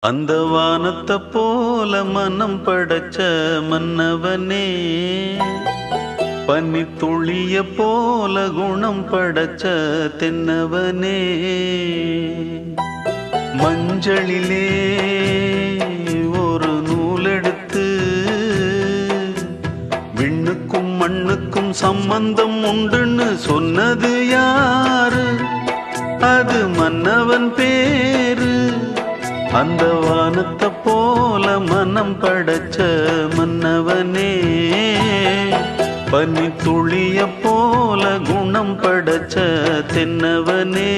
அந்த வானத்தை போல மனம் படைச்ச மன்னவனே, பனி துளிய போல குணம் படைச்ச தென்னவனே, மஞ்சளிலே ஒரு நூலெடுத்து விண்ணுக்கும் மண்ணுக்கும் சம்பந்தம் உண்டுன்னு சொன்னது யாரு? அது மன்னவன் பேரு. அந்த வானத்தை போல மனம் படைச்ச மன்னவனே, பனி துளிய போல குணம் படைச்ச தென்னவனே.